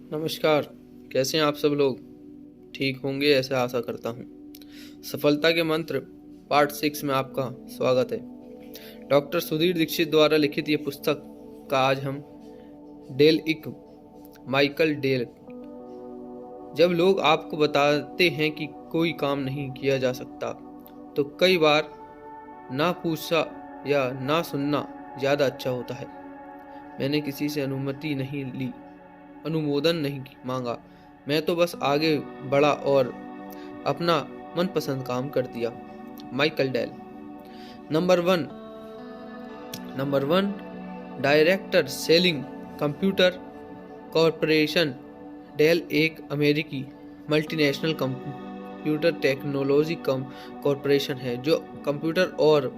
नमस्कार। कैसे हैं आप सब लोग? ठीक होंगे ऐसे आशा करता हूँ। सफलता के मंत्र पार्ट 6 में आपका स्वागत है। डॉक्टर सुधीर दीक्षित द्वारा लिखित ये पुस्तक का आज हम डेल इक माइकल डेल। जब लोग आपको बताते हैं कि कोई काम नहीं किया जा सकता तो कई बार ना पूछा या ना सुनना ज़्यादा अच्छा होता है। मैंने किसी से अनुमति नहीं ली, अनुमोदन नहीं मांगा। मैं तो बस आगे बढ़ा और अपना मनपसंद काम कर दिया। Michael Dell. Number one director selling computer corporation. Dell एक अमेरिकी मल्टीनेशनल कंप्यूटर टेक्नोलॉजी कॉरपोरेशन है जो कंप्यूटर और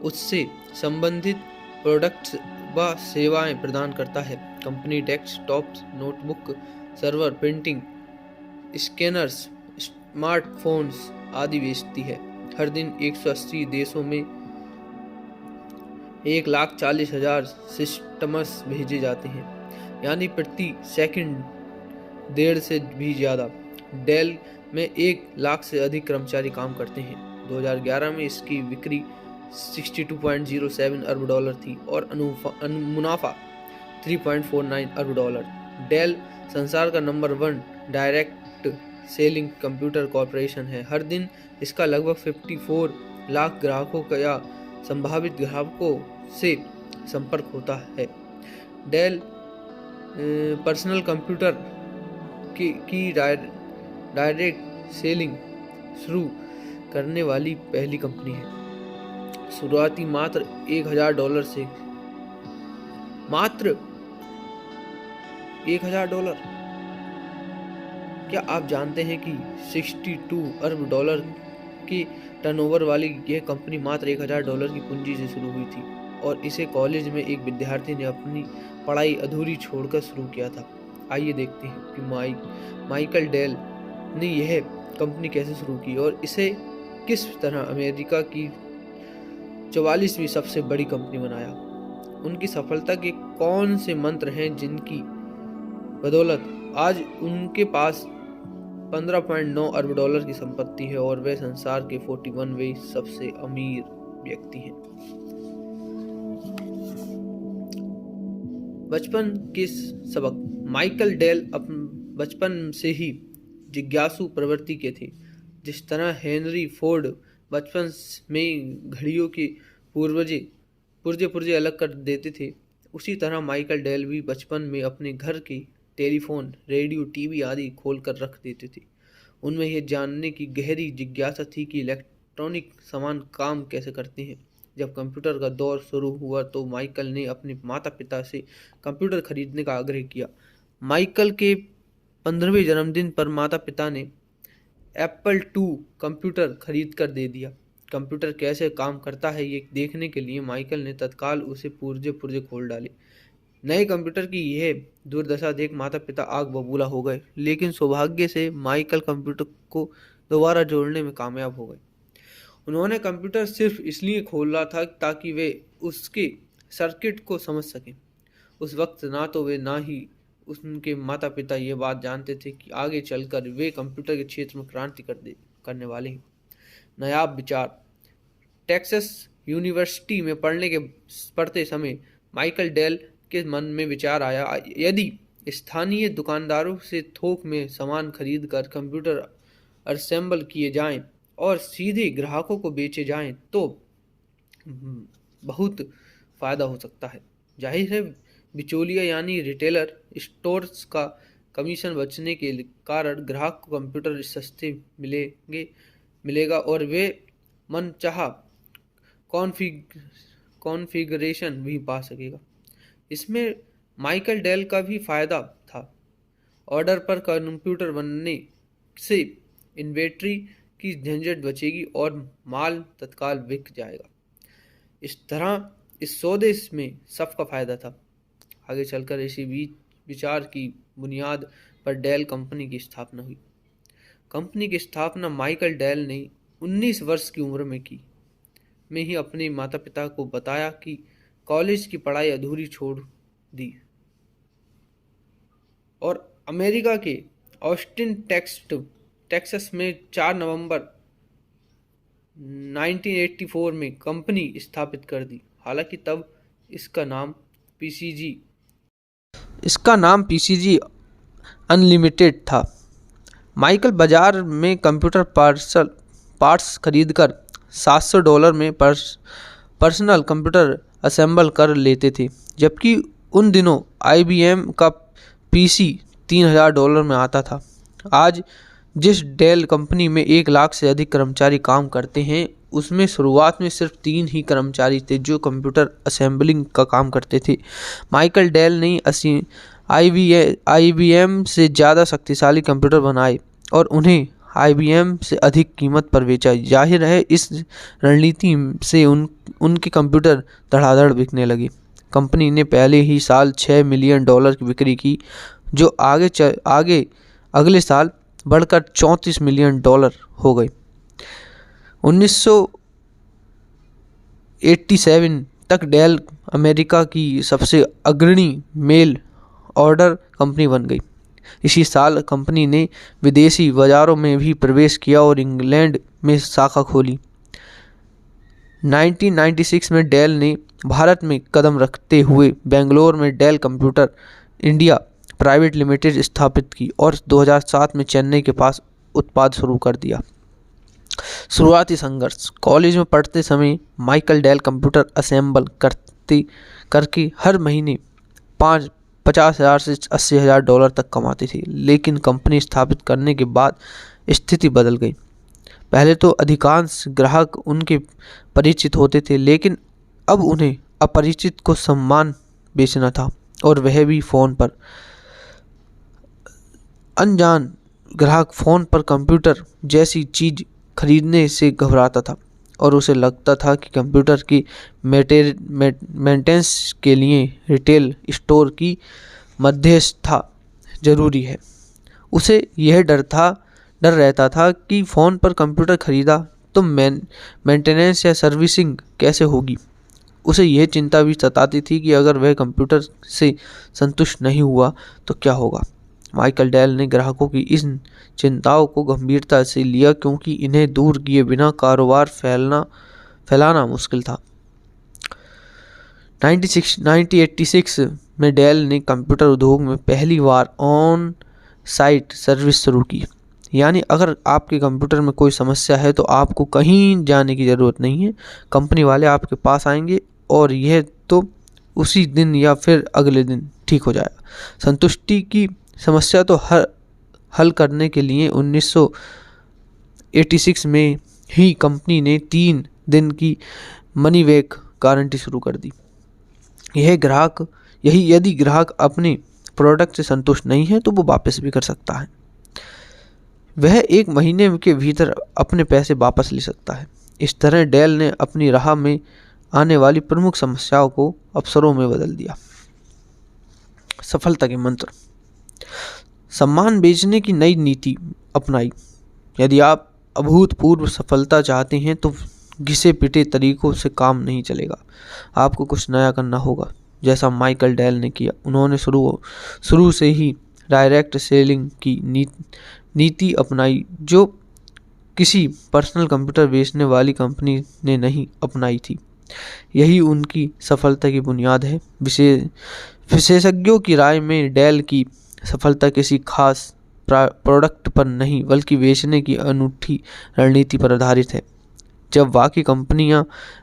उससे संबंधित प्रोडक्ट्स व सेवाएं प्रदान करता है। Company desktop, notebook, server, printing, scanners, smartphones आदि बेचती है। हर दिन 180 देशों में 1,40,000 सिस्टम्स भेजे जाते हैं, यानी प्रति सेकंड 1.5 से भी ज़्यादा। डेल में 1 लाख से अधिक कर्मचारी काम करते हैं। 2011 में इसकी बिक्री 62.07 अरब डॉलर थी और मुनाफा 3.49 अरब डॉलर। डेल संसार का number 1 direct selling computer corporation है। हर दिन इसका लगभग 54 लाख ग्राहकों का या संभावित ग्राहकों से संपर्क होता है। डेल पर्सनल कंप्यूटर की डायरेक्ट सेलिंग शुरू करने वाली पहली कंपनी है। शुरुआती मात्र $1,000 से। मात्र $1,000। क्या आप जानते हैं कि 62 अरब डॉलर की टर्नओवर वाली यह कंपनी मात्र $1,000 की पूंजी से शुरू हुई थी और इसे कॉलेज में एक विद्यार्थी ने अपनी पढ़ाई अधूरी छोड़कर शुरू किया था। आइए देखते हैं कि माइकल डेल ने यह कंपनी कैसे शुरू की और इसे किस तरह अमेरिका की 44वीं सबसे बड़ी कंपनी बनाया। उनकी सफलता के कौन से मंत्र हैं जिनकी बदौलत आज उनके पास 15.9 अरब डॉलर की संपत्ति है और वे संसार के 41वें सबसे अमीर व्यक्ति हैं। बचपन के सबक। माइकल डेल बचपन से ही जिज्ञासु प्रवृत्ति के थे। जिस तरह हेनरी फोर्ड बचपन में घड़ियों के पुर्जे अलग कर देते थे, उसी तरह माइकल डेल भी बचपन में अपने घर के टेलीफोन, रेडियो, टीवी आदि खोल कर रख देते थे। उनमें यह जानने की गहरी जिज्ञासा थी कि इलेक्ट्रॉनिक सामान काम कैसे करते हैं। जब कंप्यूटर का दौर शुरू हुआ तो माइकल ने अपने माता पिता से कंप्यूटर खरीदने का आग्रह किया। माइकल के 15वें जन्मदिन पर माता पिता ने एप्पल II कंप्यूटर खरीद कर दे दिया। कंप्यूटर कैसे काम करता है ये देखने के लिए माइकल ने तत्काल उसे पुर्जे खोल डाले। नए कंप्यूटर की यह दुर्दशा देख माता पिता आग बबूला हो गए, लेकिन सौभाग्य से माइकल कंप्यूटर को दोबारा जोड़ने में कामयाब हो गए। उन्होंने कंप्यूटर सिर्फ इसलिए खोला था ताकि वे उसके सर्किट को समझ सकें। उस वक्त ना तो वे ना ही उनके माता पिता ये बात जानते थे कि आगे चलकर वे कंप्यूटर के क्षेत्र में क्रांति करने वाले हैं। नायाब विचार। टेक्सास यूनिवर्सिटी में पढ़ते समय माइकल डेल के मन में विचार आया, यदि स्थानीय दुकानदारों से थोक में सामान खरीदकर कंप्यूटर असेंबल किए जाएं और सीधे ग्राहकों को बेचे जाएं तो बहुत फायदा हो सकता है। जाहिर है बिचौलिया यानी रिटेलर स्टोर्स का कमीशन बचने के कारण ग्राहक को कंप्यूटर सस्ते मिलेगा और वे मनचाहा कॉन्फ़िगरेशन भी पा सकेगा। इसमें माइकल डेल का भी फायदा था। ऑर्डर पर कंप्यूटर बनने से इन्वेंट्री की झंझट बचेगी और माल तत्काल बिक जाएगा। इस तरह इस सौदे में सबका फायदा था। आगे चलकर इसी विचार की बुनियाद पर डेल कंपनी की स्थापना हुई। कंपनी की स्थापना माइकल डेल ने 19 वर्ष की उम्र में ही अपने माता पिता को बताया कि कॉलेज की पढ़ाई अधूरी छोड़ दी और अमेरिका के ऑस्टिन टेक्सास में 4 नवंबर 1984 में कंपनी स्थापित कर दी। हालांकि तब इसका नाम पीसीजी इसका नाम पीसीजी अनलिमिटेड था। माइकल बाजार में कंप्यूटर पार्ट्स खरीदकर $700 में पर्सनल कंप्यूटर असेंबल कर लेते थे, जबकि उन दिनों आईबीएम का पीसी $3000 में आता था। आज जिस डेल कंपनी में 1 लाख से अधिक कर्मचारी काम करते हैं, उसमें शुरुआत में सिर्फ 3 ही कर्मचारी थे जो कंप्यूटर असेंबलिंग का काम करते थे। माइकल डेल ने आईबीएम से ज़्यादा शक्तिशाली कंप्यूटर बनाए और उन्हें आईबीएम से अधिक कीमत पर बेचा। जाहिर है, इस रणनीति से उनके कंप्यूटर धड़ाधड़ बिकने लगे। कंपनी ने पहले ही साल $6 मिलियन की बिक्री की, जो अगले साल बढ़कर $34 मिलियन हो गई। 1987 तक डेल अमेरिका की सबसे अग्रणी मेल ऑर्डर कंपनी बन गई। इसी साल कंपनी ने विदेशी बाजारों में भी प्रवेश किया और इंग्लैंड में शाखा खोली। 1996 में डेल ने भारत में कदम रखते हुए बेंगलोर में del computer India private limited स्थापित की और 2007 में चेन्नई के पास उत्पाद शुरू कर दिया। शुरुआती संघर्ष। कॉलेज में पढ़ते समय माइकल डेल कंप्यूटर असेंबल करके हर महीने $50,000 से $80,000 तक कमाते थे, लेकिन कंपनी स्थापित करने के बाद स्थिति बदल गई। पहले तो अधिकांश ग्राहक उनके परिचित होते थे, लेकिन अब उन्हें अपरिचित को सामान बेचना था, और वह भी फ़ोन पर। अनजान ग्राहक फ़ोन पर कंप्यूटर जैसी चीज़ खरीदने से घबराता था और उसे लगता था कि कंप्यूटर की मेंटेनेंस के लिए रिटेल स्टोर की मध्यस्थता जरूरी है। उसे यह डर रहता था कि फ़ोन पर कंप्यूटर खरीदा तो मेंटेनेंस या सर्विसिंग कैसे होगी। उसे यह चिंता भी सताती थी कि अगर वह कंप्यूटर से संतुष्ट नहीं हुआ तो क्या होगा। माइकल डेल ने ग्राहकों की इन चिंताओं को गंभीरता से लिया, क्योंकि इन्हें दूर किए बिना कारोबार फैलाना मुश्किल था। 1986 में डेल ने कंप्यूटर उद्योग में पहली बार ऑन साइट सर्विस शुरू की। यानी अगर आपके कंप्यूटर में कोई समस्या है तो आपको कहीं जाने की ज़रूरत नहीं है, कंपनी वाले आपके पास आएंगे और यह तो उसी दिन या फिर अगले दिन ठीक हो जाएगा। संतुष्टि की समस्या तो हल करने के लिए 1986 में ही कंपनी ने 3 दिन की मनी बैक गारंटी शुरू कर दी। यदि ग्राहक अपने प्रोडक्ट से संतुष्ट नहीं है तो वो वापस भी कर सकता है। वह 1 महीने के भीतर अपने पैसे वापस ले सकता है। इस तरह डेल ने अपनी राह में आने वाली प्रमुख समस्याओं को अवसरों में बदल दिया। सफलता के मंत्र। सामान बेचने की नई नीति अपनाई। यदि आप अभूतपूर्व सफलता चाहते हैं तो घिसे पिटे तरीकों से काम नहीं चलेगा। आपको कुछ नया करना होगा, जैसा माइकल डेल ने किया। उन्होंने शुरू से ही डायरेक्ट सेलिंग की नीति अपनाई, जो किसी पर्सनल कंप्यूटर बेचने वाली कंपनी ने नहीं अपनाई थी। यही उनकी सफलता की बुनियाद है। विशेषज्ञों की राय में डेल की सफलता किसी खास प्रोडक्ट पर नहीं, बल्कि बेचने की अनूठी रणनीति पर आधारित है। जब बाकी कंपनियां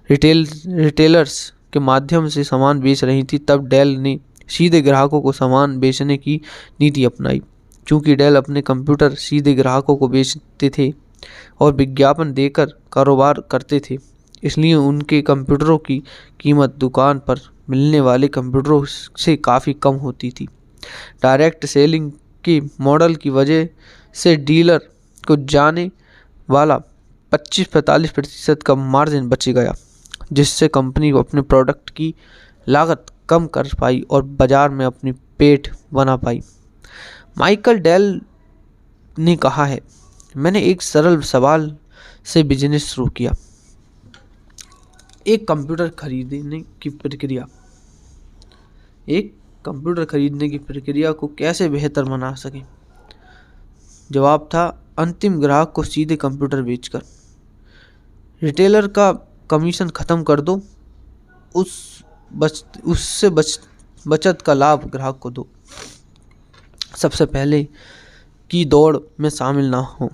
रिटेलर्स के माध्यम से सामान बेच रही थी, तब डेल ने सीधे ग्राहकों को सामान बेचने की नीति अपनाई। चूँकि डेल अपने कंप्यूटर सीधे ग्राहकों को बेचते थे और विज्ञापन देकर कारोबार करते थे, इसलिए उनके कंप्यूटरों की कीमत दुकान पर मिलने वाले कंप्यूटरों से काफ़ी कम होती थी। डायरेक्ट सेलिंग के मॉडल की वजह से डीलर को जाने वाला 25-45% का मार्जिन बच गया, जिससे कंपनी को अपने प्रोडक्ट की लागत कम कर पाई और बाजार में अपनी पेठ बना पाई। माइकल डेल ने कहा है, मैंने एक सरल सवाल से बिजनेस शुरू किया। एक कंप्यूटर खरीदने की प्रक्रिया। एक कंप्यूटर खरीदने की प्रक्रिया को कैसे बेहतर बना सकें। जवाब था अंतिम ग्राहक को सीधे कंप्यूटर बेचकर। रिटेलर का कमीशन खत्म कर दो, उससे बचत का लाभ ग्राहक को दो। सबसे पहले की दौड़ में शामिल ना हो।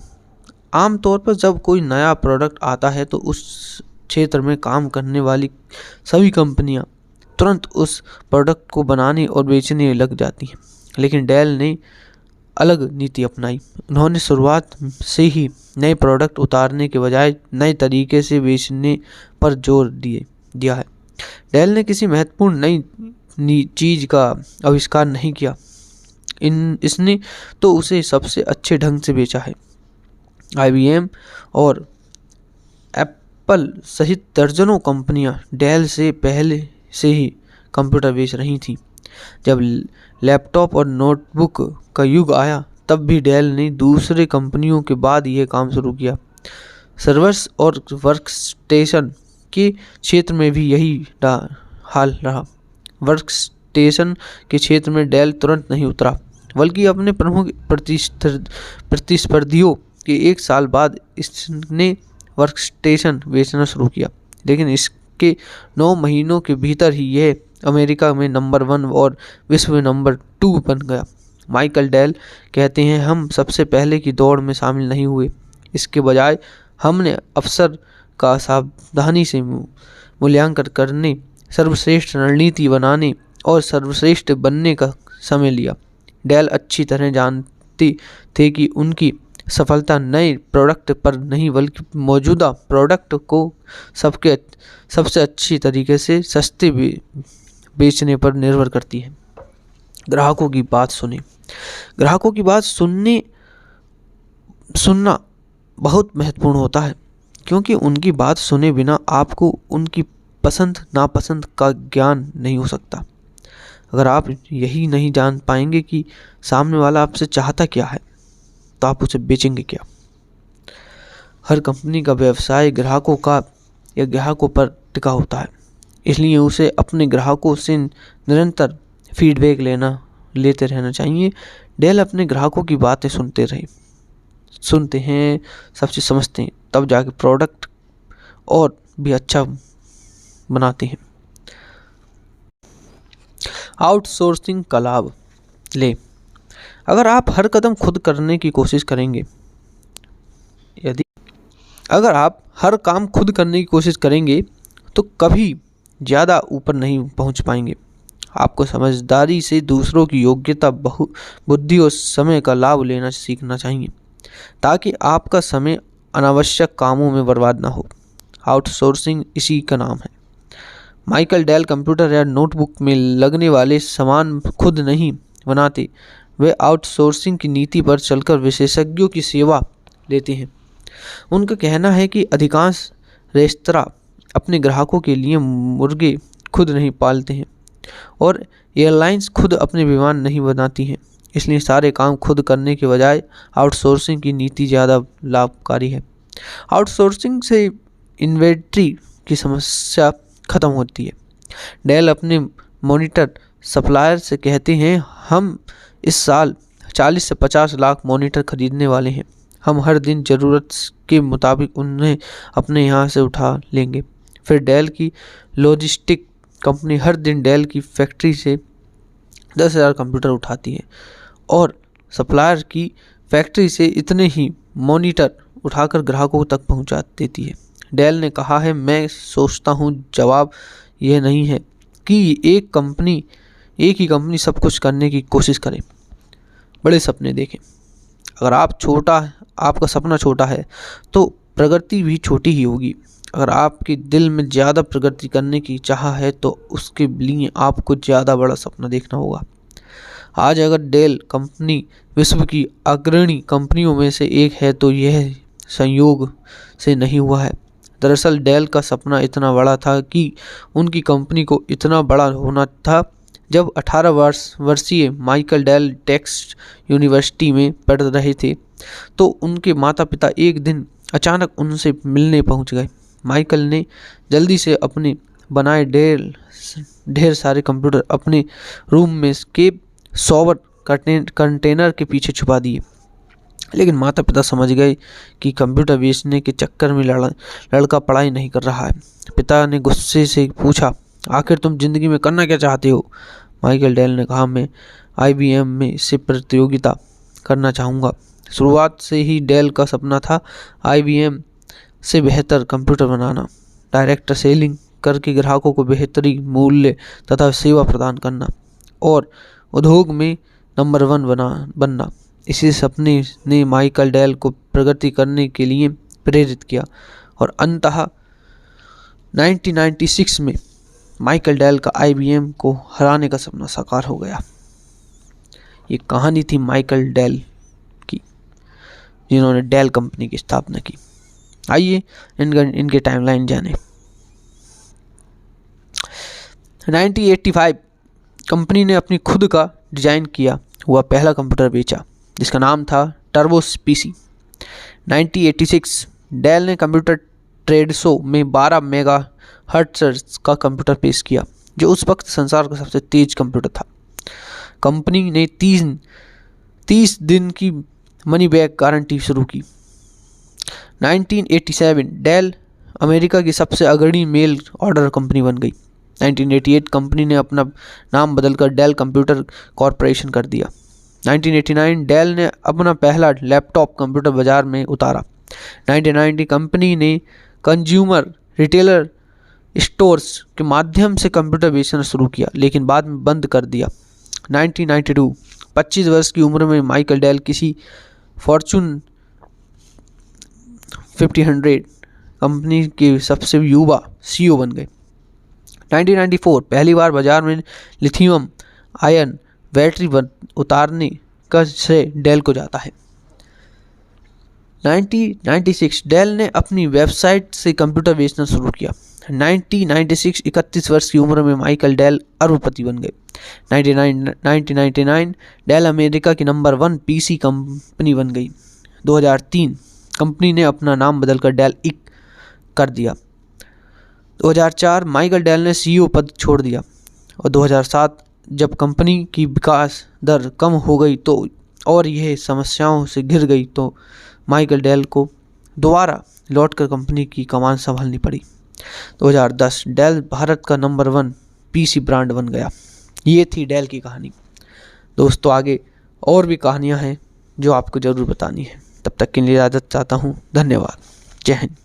आमतौर पर जब कोई नया प्रोडक्ट आता है तो उस क्षेत्र में काम करने वाली सभी कंपनियां तुरंत उस प्रोडक्ट को बनाने और बेचने लग जाती हैं। लेकिन डेल ने अलग नीति अपनाई। उन्होंने शुरुआत से ही नए प्रोडक्ट उतारने के बजाय नए तरीके से बेचने पर जोर दिया है। डेल ने किसी महत्वपूर्ण नई चीज़ का आविष्कार नहीं किया, इसने तो उसे सबसे अच्छे ढंग से बेचा है। IBM और एप्पल सहित दर्जनों कंपनियां डेल से पहले से ही कंप्यूटर बेच रही थीं। जब लैपटॉप और नोटबुक का युग आया तब भी डेल ने दूसरे कंपनियों के बाद यह काम शुरू किया। सर्वर्स और वर्कस्टेशन के क्षेत्र में भी यही हाल रहा। वर्कस्टेशन के क्षेत्र में डेल तुरंत नहीं उतरा, बल्कि अपने प्रमुख प्रतिस्पर्धियों के 1 साल बाद इसने वर्कस्टेशन बेचना शुरू किया। लेकिन इसके 9 महीनों के भीतर ही यह अमेरिका में नंबर 1 और विश्व में नंबर 2 बन गया। माइकल डेल कहते हैं, हम सबसे पहले की दौड़ में शामिल नहीं हुए। इसके बजाय हमने अवसर का सावधानी से मूल्यांकन करने, सर्वश्रेष्ठ रणनीति बनाने और सर्वश्रेष्ठ बनने का समय लिया। डेल अच्छी तरह जानते थे कि उनकी सफलता नए प्रोडक्ट पर नहीं बल्कि मौजूदा प्रोडक्ट को सबसे अच्छी तरीके से सस्ते बेचने पर निर्भर करती है। ग्राहकों की बात सुने। ग्राहकों की बात सुनना बहुत महत्वपूर्ण होता है, क्योंकि उनकी बात सुने बिना आपको उनकी पसंद नापसंद का ज्ञान नहीं हो सकता। अगर आप यही नहीं जान पाएंगे कि सामने वाला आपसे चाहता क्या है, तो आप उसे बेचेंगे क्या। हर कंपनी का व्यवसाय ग्राहकों पर टिका होता है, इसलिए उसे अपने ग्राहकों से निरंतर फीडबैक लेते रहना चाहिए। डेल अपने ग्राहकों की बातें सुनते हैं, सब चीज़ समझते हैं, तब जाके प्रोडक्ट और भी अच्छा बनाते हैं। आउटसोर्सिंग का लाभ ले। अगर आप हर कदम खुद करने की कोशिश करेंगे, अगर आप हर काम खुद करने की कोशिश करेंगे तो कभी ज़्यादा ऊपर नहीं पहुंच पाएंगे। आपको समझदारी से दूसरों की योग्यता, बुद्धि और समय का लाभ लेना सीखना चाहिए, ताकि आपका समय अनावश्यक कामों में बर्बाद ना हो। आउटसोर्सिंग इसी का नाम है। माइकल डेल कंप्यूटर या नोटबुक में लगने वाले सामान खुद नहीं बनाते, वे आउटसोर्सिंग की नीति पर चलकर विशेषज्ञों की सेवा लेते हैं। उनका कहना है कि अधिकांश रेस्तरां अपने ग्राहकों के लिए मुर्गे खुद नहीं पालते हैं और एयरलाइंस खुद अपने विमान नहीं बनाती हैं, इसलिए सारे काम खुद करने के बजाय आउटसोर्सिंग की नीति ज़्यादा लाभकारी है। आउटसोर्सिंग से इन्वेंट्री की समस्या खत्म होती है। डेल अपने मॉनिटर सप्लायर से कहते हैं, हम इस साल 40 से 50 लाख मॉनिटर खरीदने वाले हैं। हम हर दिन ज़रूरत के मुताबिक उन्हें अपने यहाँ से उठा लेंगे। फिर डेल की लॉजिस्टिक कंपनी हर दिन डेल की फैक्ट्री से 10,000 कंप्यूटर उठाती है और सप्लायर की फैक्ट्री से इतने ही मॉनिटर उठाकर ग्राहकों तक पहुंचा देती है। डेल ने कहा है, मैं सोचता हूं जवाब यह नहीं है कि एक ही कंपनी सब कुछ करने की कोशिश करे। बड़े सपने देखें। अगर आपका सपना छोटा है तो प्रगति भी छोटी ही होगी। अगर आपके दिल में ज़्यादा प्रगति करने की चाह है तो उसके लिए आपको ज़्यादा बड़ा सपना देखना होगा। आज अगर डेल कंपनी विश्व की अग्रणी कंपनियों में से एक है तो यह संयोग से नहीं हुआ है। दरअसल डेल का सपना इतना बड़ा था कि उनकी कंपनी को इतना बड़ा होना था। जब 18 वर्षीय माइकल डेल टेक्सास यूनिवर्सिटी में पढ़ रहे थे तो उनके माता पिता एक दिन अचानक उनसे मिलने पहुंच गए। माइकल ने जल्दी से अपने बनाए ढेर सारे कंप्यूटर अपने रूम में के सॉवर कंटेनर के पीछे छुपा दिए। लेकिन माता पिता समझ गए कि कंप्यूटर बेचने के चक्कर में लड़का पढ़ाई नहीं कर रहा है। पिता ने गुस्से से पूछा, आखिर तुम जिंदगी में करना क्या चाहते हो? माइकल डेल ने कहा, मैं IBM में से प्रतियोगिता करना चाहूँगा। शुरुआत से ही डेल का सपना था IBM से बेहतर कंप्यूटर बनाना, डायरेक्ट सेलिंग करके ग्राहकों को बेहतरीन मूल्य तथा सेवा प्रदान करना और उद्योग में नंबर 1 बनना। इसी सपने ने माइकल डेल को प्रगति करने के लिए प्रेरित किया और अंततः 1996 में माइकल डेल का IBM को हराने का सपना साकार हो गया। ये कहानी थी माइकल डेल की, जिन्होंने डेल कंपनी की स्थापना की। आइए इनके टाइमलाइन जाने। 1985 कंपनी ने अपनी खुद का डिजाइन किया हुआ पहला कंप्यूटर बेचा, जिसका नाम था टर्बोस PC। 1986 डेल ने कंप्यूटर ट्रेड शो में 12 मेगाहर्ट्ज़ का कंप्यूटर पेश किया, जो उस वक्त संसार का सबसे तेज कंप्यूटर था। कंपनी ने 30 दिन की मनी बैक गारंटी शुरू की। 1987 डेल अमेरिका की सबसे अग्रणी मेल ऑर्डर कंपनी बन गई। 1988 कंपनी ने अपना नाम बदलकर डेल कंप्यूटर कॉरपोरेशन कर दिया। 1989 डेल ने अपना पहला लैपटॉप कंप्यूटर बाजार में उतारा। 1990 कंपनी ने कंज्यूमर रिटेलर स्टोर्स के माध्यम से कंप्यूटर बेचना शुरू किया, लेकिन बाद में बंद कर दिया। 1992 25 वर्ष की उम्र में माइकल डेल किसी फॉर्चून 500 कंपनी के सबसे युवा CEO बन गए। 1994 पहली बार बाजार में लिथियम आयन बैटरी उतारने का श्रेय डेल को जाता है। 1996 डेल ने अपनी वेबसाइट से कंप्यूटर बेचना शुरू किया। 1996 31 वर्ष की उम्र में माइकल डेल अरबपति बन गए। 1999 डेल अमेरिका की नंबर 1 PC कंपनी बन गई। 2003 कंपनी ने अपना नाम बदलकर डेल इंक कर दिया। 2004 माइकल डेल ने CEO पद छोड़ दिया और 2007 जब कंपनी की विकास दर कम हो गई तो और यह समस्याओं से घिर गई तो माइकल डेल को दोबारा लौटकर कंपनी की कमान संभालनी पड़ी। 2010 डेल भारत का नंबर 1 PC ब्रांड बन गया। ये थी डेल की कहानी। दोस्तों, आगे और भी कहानियाँ हैं जो आपको ज़रूर बतानी है। तब तक के लिए इजाज़त चाहता हूँ। धन्यवाद। जय हिंद।